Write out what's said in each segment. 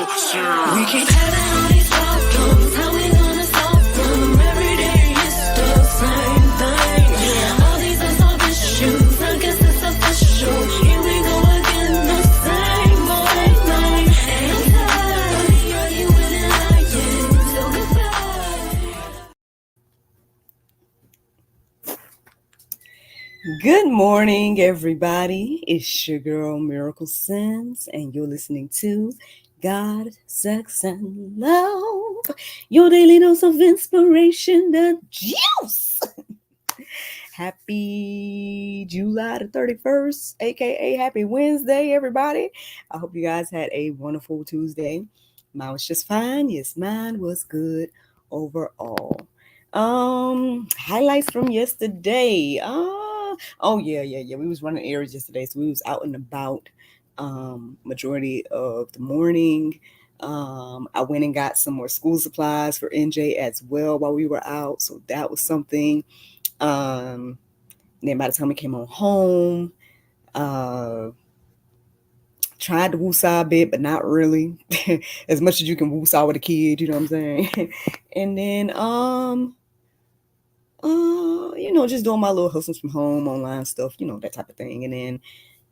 We keep having all these problems. How we gonna solve them? Every day it's the same thing. Yeah, all these unsolved issues. I guess it's official. Here we go again, the same old thing. And I'm tired of arguing and lying. So goodbye. Good morning, everybody. It's your girl, Miracle Sims, and you're listening to God, Sex, and Love, your daily dose of inspiration, the juice. Happy July the 31st, aka Happy Wednesday, everybody. I hope you guys had a wonderful Tuesday. Mine was just fine. Yes, mine was good overall. Highlights from yesterday. We was running errands yesterday, so we was out and about majority of the morning. I went and got some more school supplies for NJ as well while we were out, so that was something. Then by the time we came on home, tried to woosah a bit, but not really. As much as you can woosah with a kid, you know what I'm saying? And then just doing my little hustles from home, online stuff, that type of thing. And then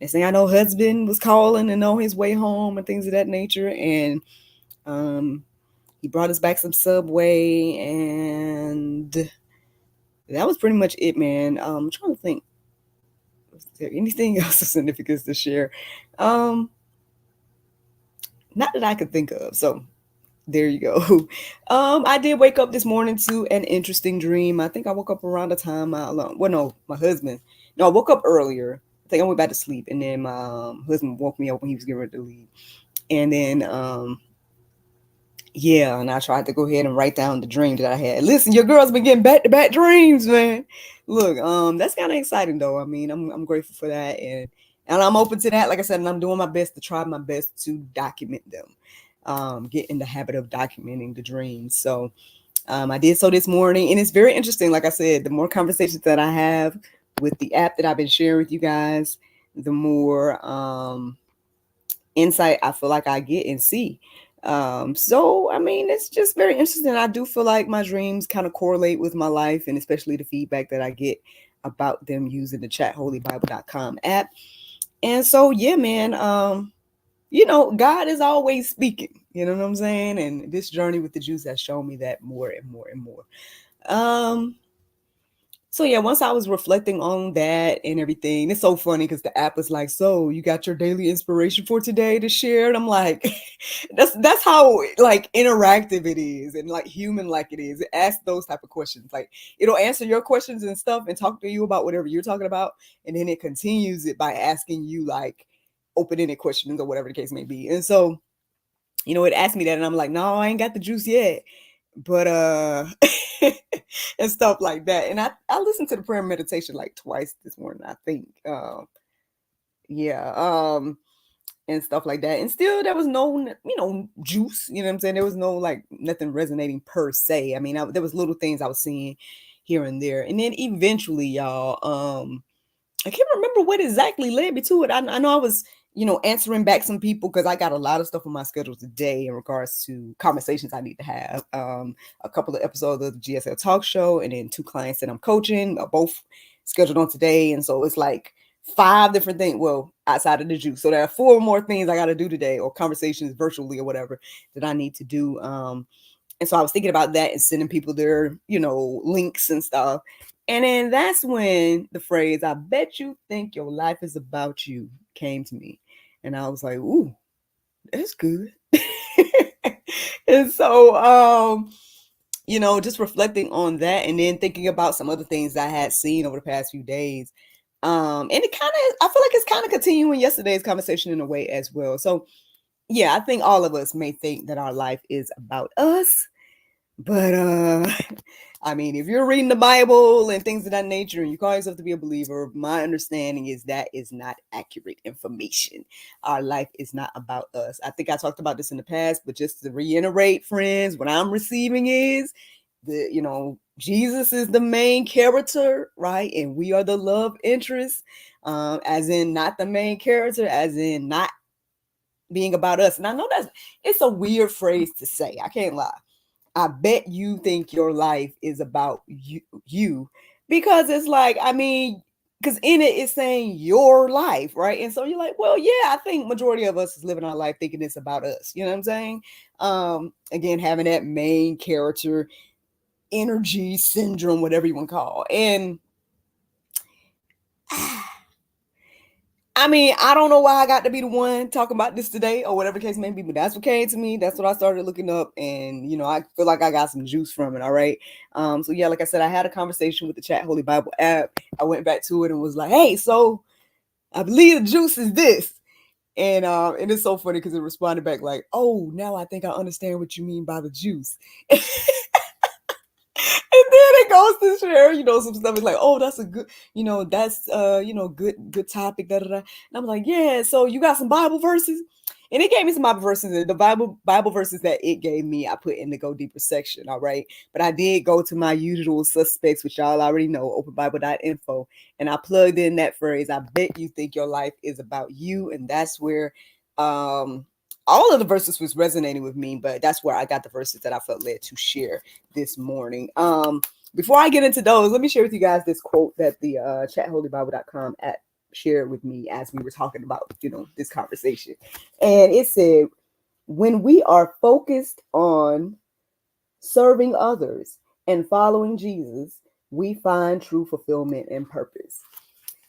next thing I know, husband was calling and on his way home and things of that nature. And he brought us back some Subway, and that was pretty much it, man. I'm trying to think, was there anything else of significance to share? Not that I could think of. So there you go. I did wake up this morning to an interesting dream. I think I woke up around the time my husband. No, I woke up earlier. I think I went back to sleep, and then my husband woke me up when he was getting ready to leave. And then and I tried to go ahead and write down the dream that I had. Listen, your girl's been getting back-to-back dreams, man. Look, that's kind of exciting though. I mean, I'm grateful for that, and I'm open to that. Like I said, and I'm doing my best to document them. Get in the habit of documenting the dreams. So I did so this morning, and it's very interesting. Like I said, the more conversations that I have with the app that I've been sharing with you guys, the more insight I feel like I get and see. So I mean, it's just very interesting. I do feel like my dreams kind of correlate with my life, and especially the feedback that I get about them using the openbible.info app. And so yeah, man, God is always speaking, you know what I'm saying? And this journey with the juice has shown me that more and more and more. So yeah, once I was reflecting on that and everything, it's so funny because the app was like, so you got your daily inspiration for today to share? And I'm like, that's how like interactive it is and like human like it is. It asks those type of questions. Like it'll answer your questions and stuff and talk to you about whatever you're talking about. And then it continues it by asking you like open-ended questions or whatever the case may be. And so, it asked me that and I'm like, no, I ain't got the juice yet. But and stuff like that. And I listened to the prayer meditation like twice this morning, I think. And stuff like that. And still there was no, juice, you know what I'm saying? There was no like nothing resonating per se. I mean, there was little things I was seeing here and there. And then eventually, y'all, I can't remember what exactly led me to it. I know I was, answering back some people because I got a lot of stuff on my schedule today in regards to conversations I need to have. A couple of episodes of the GSL talk show, and then 2 clients that I'm coaching, both scheduled on today. And so it's like 5 different things, well, outside of the juice. So there are 4 more things I got to do today, or conversations virtually or whatever that I need to do. And so I was thinking about that and sending people their, links and stuff. And then that's when the phrase, I bet you think your life is about you, came to me. And I was like, ooh, that's good. And so, just reflecting on that and then thinking about some other things I had seen over the past few days. And it kind of, I feel like it's kind of continuing yesterday's conversation in a way as well. So yeah, I think all of us may think that our life is about us. But I mean, if you're reading the Bible and things of that nature and you call yourself to be a believer, my understanding is that is not accurate information. Our life is not about us. I think I talked about this in the past, but just to reiterate, friends, what I'm receiving is Jesus is the main character, right? And we are the love interest, as in not the main character, as in not being about us. And I know it's a weird phrase to say. I can't lie. I bet you think your life is about you because it's like, I mean, because in it it's saying your life, right? And so you're like, well, yeah, I think majority of us is living our life thinking it's about us. You know what I'm saying? Again, having that main character energy syndrome, whatever you want to call. And I mean, I don't know why I got to be the one talking about this today or whatever the case may be, but that's what came to me. That's what I started looking up. And, I feel like I got some juice from it. All right. So yeah, like I said, I had a conversation with the Chat Holy Bible app. I went back to it and was like, hey, so I believe the juice is this. And it's so funny because it responded back like, oh, now I think I understand what you mean by the juice. And then it goes to share, some stuff. It's like, oh, that's a good, that's good topic. Da, da, da. And I'm like, yeah. So you got some Bible verses, and it gave me some Bible verses. And the Bible verses that it gave me, I put in the Go Deeper section. All right, but I did go to my usual suspects, which y'all already know, openbible.info, and I plugged in that phrase. I bet you think your life is about you, and that's where all of the verses was resonating with me, but that's where I got the verses that I felt led to share this morning. Before I get into those, let me share with you guys this quote that the chatholybible.com app shared with me as we were talking about, this conversation. And it said, when we are focused on serving others and following Jesus, we find true fulfillment and purpose.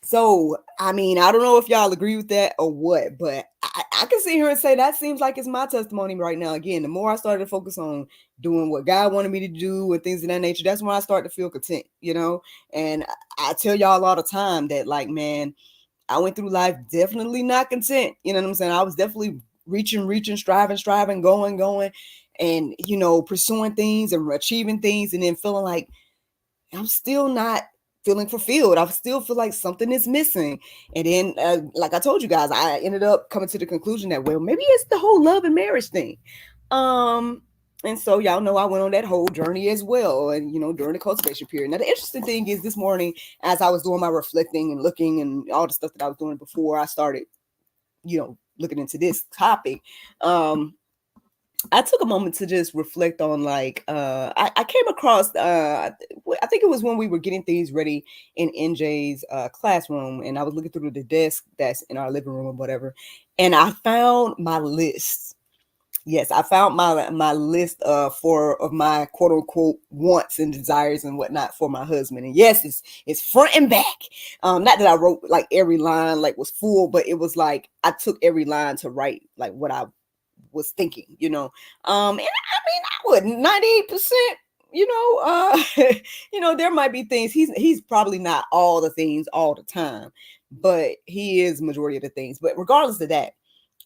So, I mean, I don't know if y'all agree with that or what, but I can sit here and say that seems like it's my testimony right now. Again, the more I started to focus on doing what God wanted me to do and things of that nature, that's when I started to feel content, And I tell y'all all the time that, like, man, I went through life definitely not content. You know what I'm saying? I was definitely reaching, striving, going, and, pursuing things and achieving things and then feeling like I'm still not feeling fulfilled. I still feel like something is missing. And then, like I told you guys, I ended up coming to the conclusion that, well, maybe it's the whole love and marriage thing. And so y'all know I went on that whole journey as well. And, during the cultivation period. Now, the interesting thing is this morning, as I was doing my reflecting and looking and all the stuff that I was doing before I started, looking into this topic, I took a moment to just reflect on, like, I came across, I think it was when we were getting things ready in NJ's classroom, and I was looking through the desk that's in our living room or whatever, and I found my list. Yes, I found my list of my quote unquote wants and desires and whatnot for my husband. And yes, it's front and back. Not that I wrote like every line like was full, but it was like I took every line to write like what I was thinking, and I mean, I would 98%, there might be things he's probably not all the things all the time, but he is majority of the things. But regardless of that,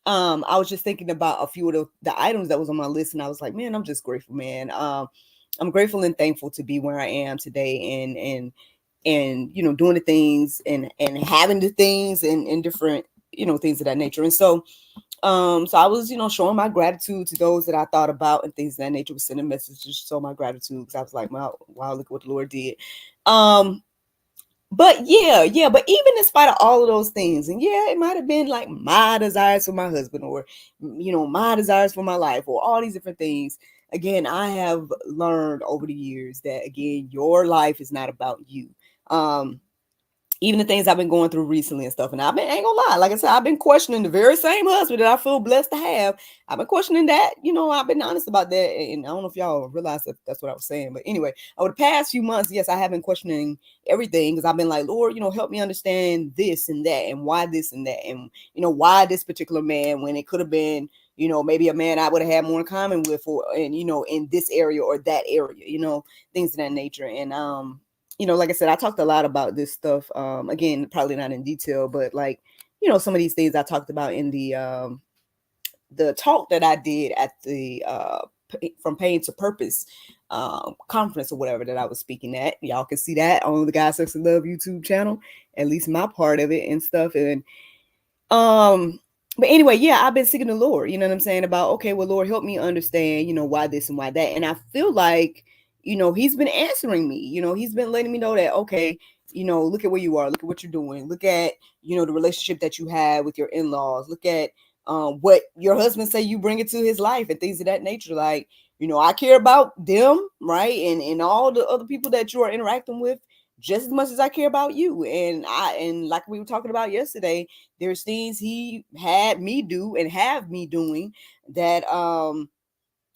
I was just thinking about a few of the items that was on my list, and I was like, man, I'm just grateful, man. I'm grateful and thankful to be where I am today, and doing the things and having the things and different things of that nature. And so so I was, showing my gratitude to those that I thought about and things of that nature, was sending messages to show my gratitude, because I was like, wow, look at what the Lord did. But but even in spite of all of those things, and it might have been like my desires for my husband, or my desires for my life, or all these different things. Again, I have learned over the years that, again, your life is not about you. Even the things I've been going through recently and stuff. And ain't gonna lie, like I said, I've been questioning the very same husband that I feel blessed to have. I've been questioning that, I've been honest about that. And I don't know if y'all realize that that's what I was saying. But anyway, over the past few months, yes, I have been questioning everything, because I've been like, Lord, help me understand this and that, and why this and that, and, why this particular man, when it could have been, maybe a man I would have had more in common with, or, and, in this area or that area, things of that nature. And, like I said, I talked a lot about this stuff. Again, probably not in detail, but like, some of these things I talked about in the talk that I did at the From Pain to Purpose conference or whatever that I was speaking at. Y'all can see that on the God Sex and Love YouTube channel, at least my part of it and stuff. And but anyway, I've been seeking the Lord, you know what I'm saying, about, okay, well, Lord, help me understand, why this and why that. And I feel like, he's been answering me, he's been letting me know that, okay, look at where you are, look at what you're doing, look at, the relationship that you have with your in-laws, look at, what your husband say, you bring it to his life and things of that nature. Like, I care about them, right? And all the other people that you are interacting with just as much as I care about you. And like we were talking about yesterday, there's things he had me do and have me doing that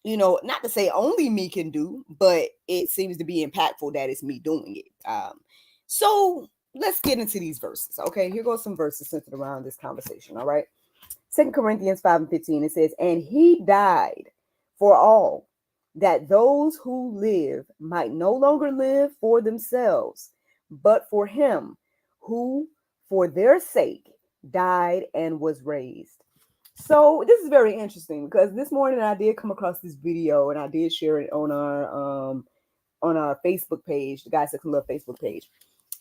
not to say only me can do, but it seems to be impactful that it's me doing it. So let's get into these verses. Okay, here goes some verses centered around this conversation. All right. 2 Corinthians 5:15, it says, and he died for all, that those who live might no longer live for themselves, but for him who for their sake died and was raised. So this is very interesting because this morning I did come across this video and I did share it on our Facebook page, the Guys That Can Love Facebook page.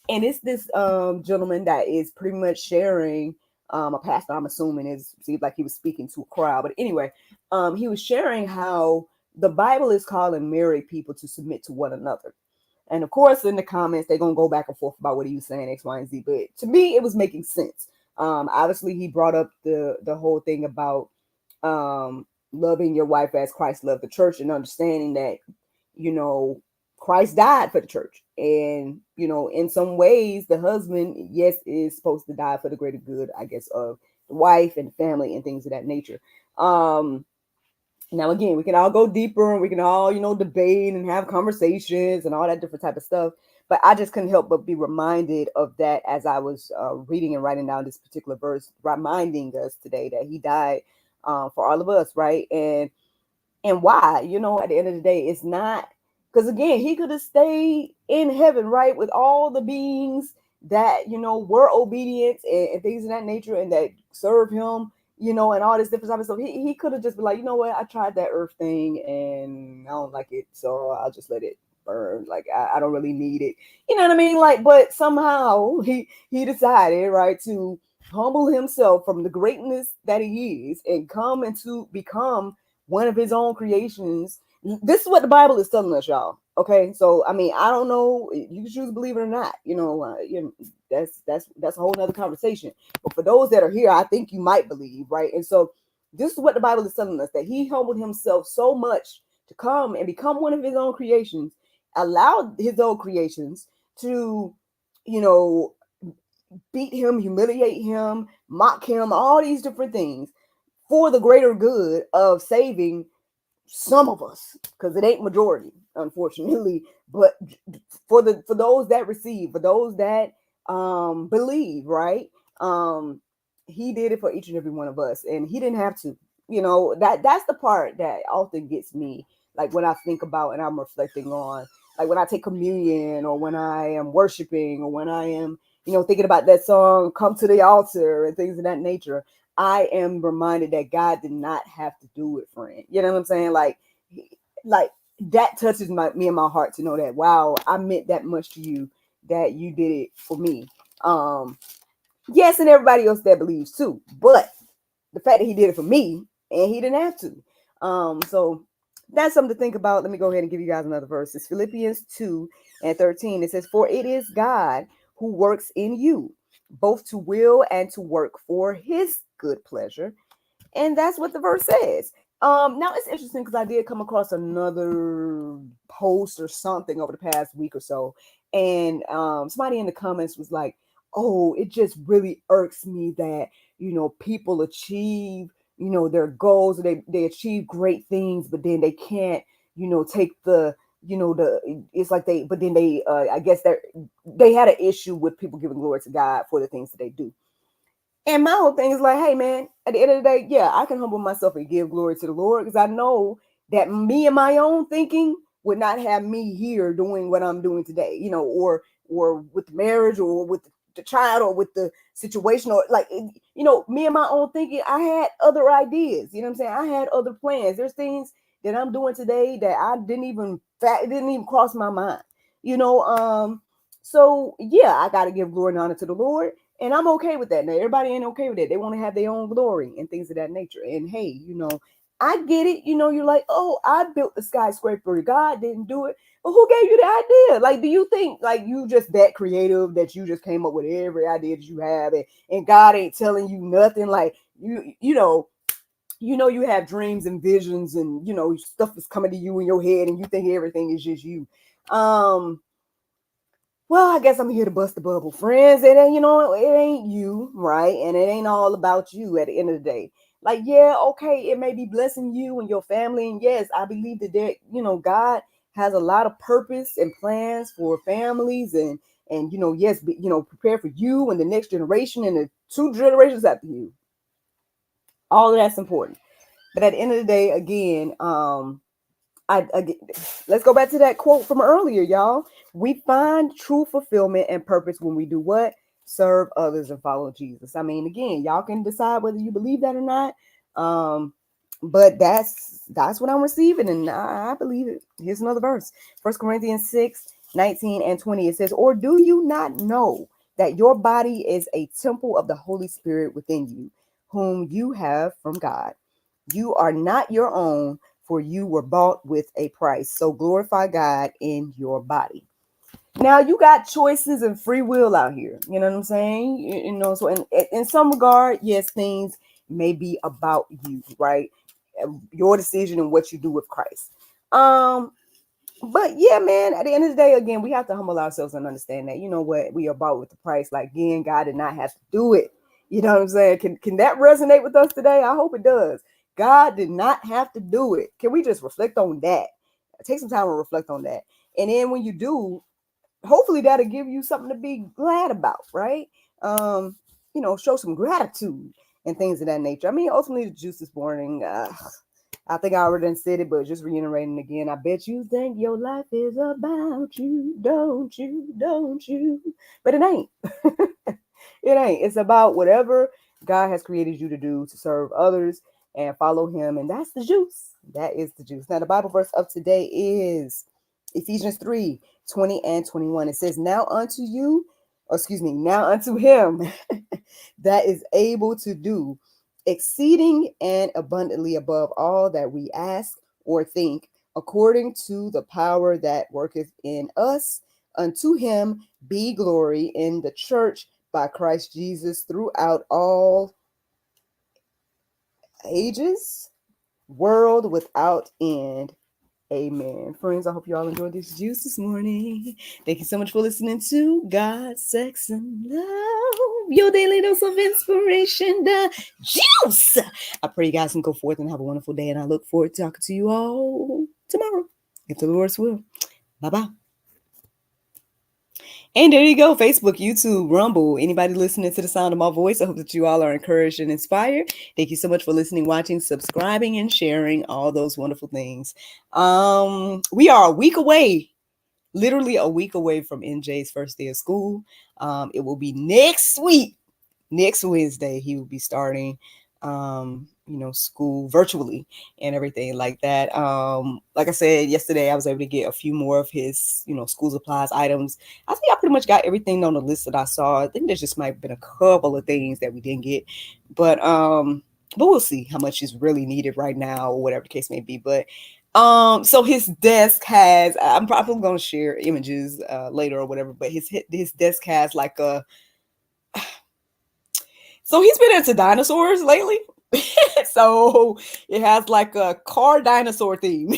And it's this gentleman that is pretty much sharing, a pastor, I'm assuming. It seems like he was speaking to a crowd. But anyway, he was sharing how the Bible is calling married people to submit to one another. And of course, in the comments, they're going to go back and forth about what he was saying, X, Y, and Z. But to me, it was making sense. Obviously, he brought up the whole thing about loving your wife as Christ loved the church, and understanding that, Christ died for the church. And, in some ways, the husband, yes, is supposed to die for the greater good, I guess, of the wife and family and things of that nature. Now, again, we can all go deeper and we can all, debate and have conversations and all that different type of stuff. But I just couldn't help but be reminded of that as I was reading and writing down this particular verse, reminding us today that he died for all of us, right? And why? At the end of the day, it's not because, again, he could have stayed in heaven, right, with all the beings that were obedient and things of that nature and that serve him, and all this different type of stuff. He could have just been like, you know what, I tried that earth thing and I don't like it, so I'll just let it burn. Like, I don't really need it. You know what I mean? Like, but somehow he decided, right, to humble himself from the greatness that he is and come and to become one of his own creations. This is what the Bible is telling us, y'all. Okay, so I mean, I don't know. You can choose to believe it or not. That's a whole nother conversation. But for those that are here, I think you might believe, right? And so this is what the Bible is telling us, that he humbled himself so much to come and become one of his own creations, allowed his own creations to, beat him, humiliate him, mock him, all these different things for the greater good of saving some of us, because it ain't majority, unfortunately, but for those that receive, for those that believe, right? He did it for each and every one of us, and he didn't have to. That's the part that often gets me, like when I think about and I'm reflecting on, like when I take communion or when I am worshiping or when I am thinking about that song "Come to the Altar" and things of that nature. I am reminded that God did not have to do it, friend. You know what I'm saying? Like that touches me in my heart to know that, wow, I meant that much to you, that you did it for me. Yes, and everybody else that believes too. But the fact that he did it for me and he didn't have to. So that's something to think about. Let me go ahead and give you guys another verse. It's Philippians 2:13. It says, for it is God who works in you, both to will and to work for his good pleasure. And that's what the verse says. Now it's interesting because I did come across another post or something over the past week or so, and somebody in the comments was like, oh, it just really irks me that people achieve their goals, they achieve great things, but then they can't take the it's like but then they I guess that they had an issue with people giving glory to God for the things that they do. And my whole thing is like, hey, man, at the end of the day, yeah, I can humble myself and give glory to the Lord, because I know that me and my own thinking would not have me here doing what I'm doing today, or with marriage, or with the child, or with the situation, or like, me and my own thinking, I had other ideas, you know what I'm saying? I had other plans. There's things that I'm doing today that I didn't even cross my mind, so yeah, I got to give glory and honor to the Lord. And I'm okay with that. Now, everybody ain't okay with that. They want to have their own glory and things of that nature. And hey, I get it. You're like, oh, I built the skyscraper. God didn't do it. But who gave you the idea? Like, do you think like you just that creative that you just came up with every idea that you have, and God ain't telling you nothing? Like, you know, you have dreams and visions and, you know, stuff is coming to you in your head and you think everything is just you. Well, I guess I'm here to bust the bubble, friends. It ain't, you know, it ain't you, right? And it ain't all about you at the end of the day. Like, yeah, okay, it may be blessing you and your family. And yes, I believe that there, you know, God has a lot of purpose and plans for families and you know, yes, you know, prepare for you and the next generation and the 2 generations after you. All of that's important. But at the end of the day, again, let's go back to that quote from earlier, y'all. We find true fulfillment and purpose when we do what? Serve others and follow Jesus. I mean, again, y'all can decide whether you believe that or not. But that's what I'm receiving, and I believe it. Here's another verse. 1 Corinthians 6:19 and 20. It says, or do you not know that your body is a temple of the Holy Spirit within you, whom you have from God? You are not your own, for you were bought with a price. So glorify God in your body. Now you got choices and free will out here. You know what I'm saying? You know, so in some regard, yes, things may be about you, right? Your decision and what you do with Christ. But yeah, man, at the end of the day, again, we have to humble ourselves and understand that, you know what, we are bought with the price. Like, again, God did not have to do it. You know what I'm saying? Can that resonate with us today? I hope it does. God did not have to do it. Can we just reflect on that? Take some time to reflect on that. And then when you do, hopefully that'll give you something to be glad about, right? You know, show some gratitude and things of that nature. I mean, ultimately, the juice this morning, I think I already said it, but just reiterating again, I bet you think your life is about you, don't you? Don't you? But it ain't. It ain't. It's about whatever God has created you to do to serve others and follow him. And that's the juice. That is the juice. Now, the Bible verse of today is Ephesians 3:20 and 21. It says, now unto him that is able to do exceeding and abundantly above all that we ask or think, according to the power that worketh in us. Unto him be glory in the church by Christ Jesus throughout all ages, world without end. Amen. Friends, I hope you all enjoyed this juice this morning. Thank you so much for listening to God, Sex, and Love, your daily dose of inspiration, the juice. I pray you guys can go forth and have a wonderful day, and I look forward to talking to you all tomorrow, if the Lord's will. Bye-bye. And there you go, Facebook, YouTube, Rumble, anybody listening to the sound of my voice. I hope that you all are encouraged and inspired. Thank you so much for listening, watching, subscribing, and sharing all those wonderful things. We are a week away, literally a week away from NJ's first day of school. It will be next week. Next Wednesday, he will be starting, school virtually and everything like that. Like I said yesterday, I was able to get a few more of his, school supplies items. I think I pretty much got everything on the list that I saw. I think there just might have been a couple of things that we didn't get, but we'll see how much is really needed right now or whatever the case may be. But so his desk has, I'm probably going to share images later or whatever, but his desk has like so he's been into dinosaurs lately. So it has like a car dinosaur theme.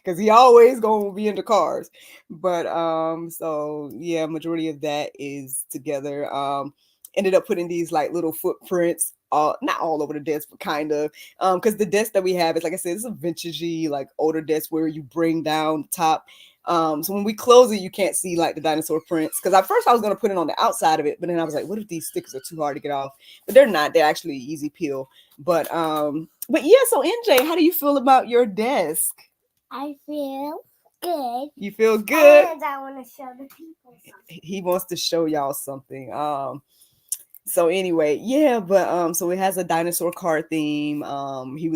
Because he always gonna be into cars. But so yeah, majority of that is together. Ended up putting these like little footprints not all over the desk, but kind of, because the desk that we have is, like I said, it's a vintagey, like older desk where you bring down the top. So when we close it, you can't see like the dinosaur prints. Because at first I was going to put it on the outside of it, but then I was like, what if these stickers are too hard to get off? But they're not. They're actually easy peel. But yeah. So NJ, how do you feel about your desk? I feel good. You feel good? And I want to show the people something. He wants to show y'all something. So anyway, yeah, but so it has a dinosaur car theme. He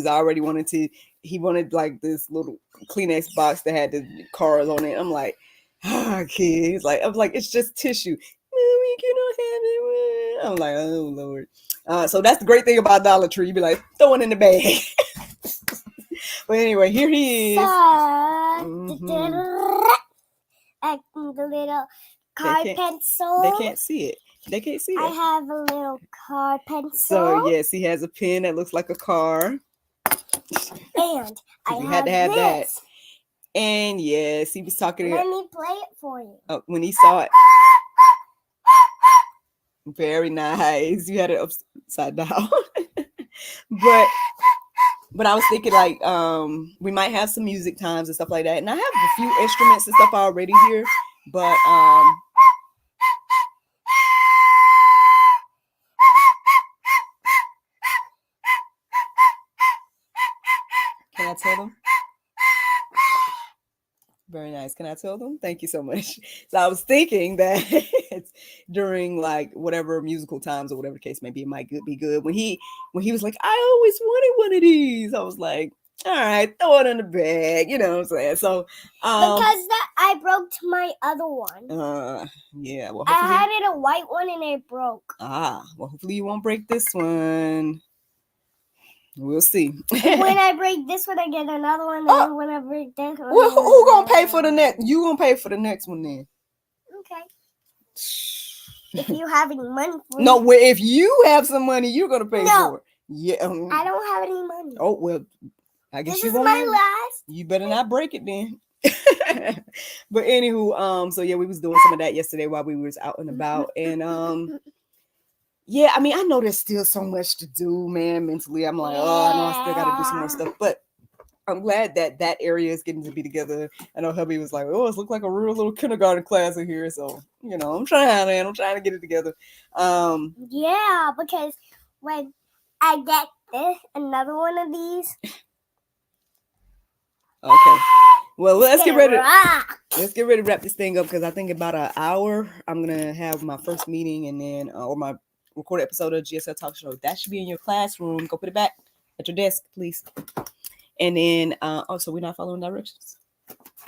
wanted like this little Kleenex box that had the cars on it. I'm like, kids, like, I'm like, it's just tissue. Mommy, can I have it? I'm like, oh Lord. So that's the great thing about Dollar Tree. You be like, throw it in the bag. But anyway, here he is. The little car pencil. They can't see it. They can't see I it. have a little car pencil. So yes, he has a pen that looks like a car. And I He have had to have that. this. And yes, he was talking Let me play it for you. when he saw it. Very nice. You had it upside down. But I was thinking like we might have some music times and stuff like that. And I have a few instruments and stuff already here, but can I tell them? Very nice. Can I tell them? Thank you so much. So I was thinking that during like whatever musical times or whatever the case may be, it might be good. When he was like, I always wanted one of these, I was like, all right, throw it in the bag. You know what I'm saying? So because I broke my other one. Yeah. Well, I had it a white one and it broke. Well, hopefully you won't break this one. We'll see. When I break this one, I get another one. And when I break this one, well, who gonna pay for the next? You gonna pay for the next one then? Okay. If you having money for No, it. well, if you have some money, you're gonna pay for it. Yeah. I don't have any money. Oh well, I guess This you is won't. my last. You better not break it then. But anywho, so yeah, we was doing some of that yesterday while we was out and about, and yeah, I mean, I know there's still so much to do, man. Mentally, I'm like, oh, I know I still got to do some more stuff, but I'm glad that area is getting to be together. I know hubby was like, oh, it looks like a real little kindergarten class in here, so I'm trying, man. I'm trying to get it together. Yeah, because when I get another one of these. Okay. Well, let's get ready. Rock. Let's get ready to wrap this thing up because I think about an hour I'm gonna have my first meeting and then or my recorded episode of GSL Talk Show. That should be in your classroom. Go put it back at your desk, please. And then also we're not following directions.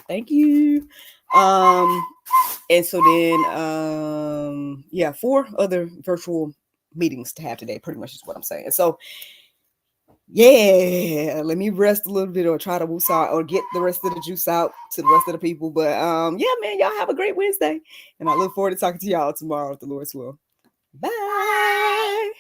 Thank you. And so then yeah, 4 other virtual meetings to have today, pretty much is what I'm saying. So yeah, let me rest a little bit or try to woosah out or get the rest of the juice out to the rest of the people. But yeah, man, y'all have a great Wednesday. And I look forward to talking to y'all tomorrow if the Lord's will. Bye.